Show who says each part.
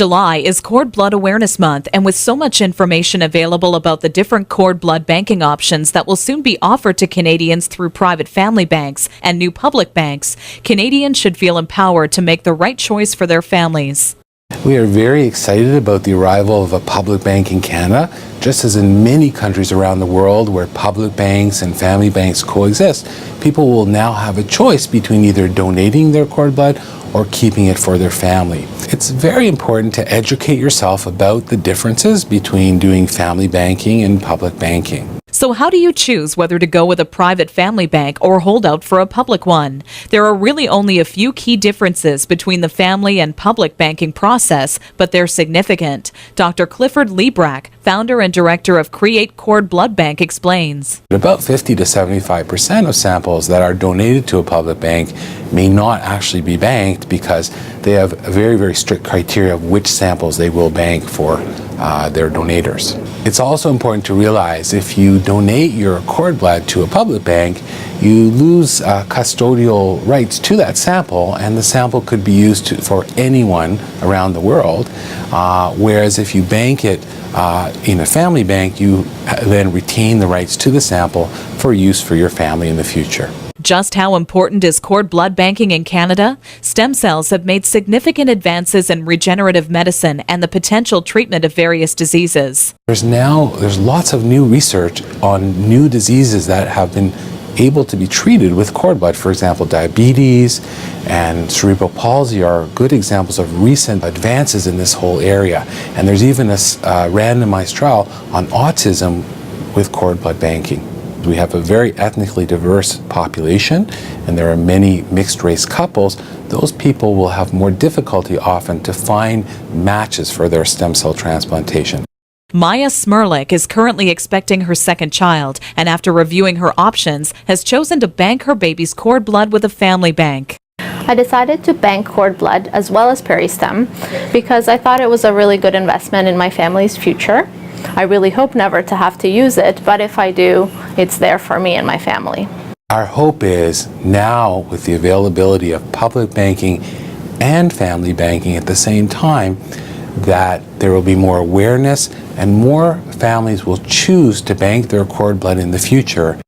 Speaker 1: July is Cord Blood Awareness Month, and with so much information available about the different cord blood banking options that will soon be offered to Canadians through private family banks and new public banks, Canadians should feel empowered to make the right choice for their families.
Speaker 2: We are very excited about the arrival of a public bank in Canada, just as in many countries around the world where public banks and family banks coexist. People will now have a choice between either donating their cord blood or keeping it for their family. It's very important to educate yourself about the differences between doing family banking and public banking.
Speaker 1: So how do you choose whether to go with a private family bank or hold out for a public one? There are really only a few key differences between the family and public banking process, but they're significant. Dr. Clifford Liebrack, founder and director of Create Cord Blood Bank, explains.
Speaker 2: About 50 to 75% of samples that are donated to a public bank may not actually be banked because they have a very, very strict criteria of which samples they will bank for their donators. It's also important to realize if you donate your cord blood to a public bank, you lose custodial rights to that sample, and the sample could be used for anyone around the world, whereas if you bank it in a family bank, you then retain the rights to the sample for use for your family in the future.
Speaker 1: Just how important is cord blood banking in Canada? Stem cells have made significant advances in regenerative medicine and the potential treatment of various diseases.
Speaker 2: There's lots of new research on new diseases that have been able to be treated with cord blood. For example, diabetes and cerebral palsy are good examples of recent advances in this whole area. And there's even a randomized trial on autism with cord blood banking. We have a very ethnically diverse population, and there are many mixed-race couples. Those people will have more difficulty often to find matches for their stem cell transplantation.
Speaker 1: Maya Smirlik is currently expecting her second child, and after reviewing her options, has chosen to bank her baby's cord blood with a family bank.
Speaker 3: I decided to bank cord blood as well as Peristem because I thought it was a really good investment in my family's future. I really hope never to have to use it, but if I do, it's there for me and my family.
Speaker 2: Our hope is now, with the availability of public banking and family banking at the same time, that there will be more awareness and more families will choose to bank their cord blood in the future.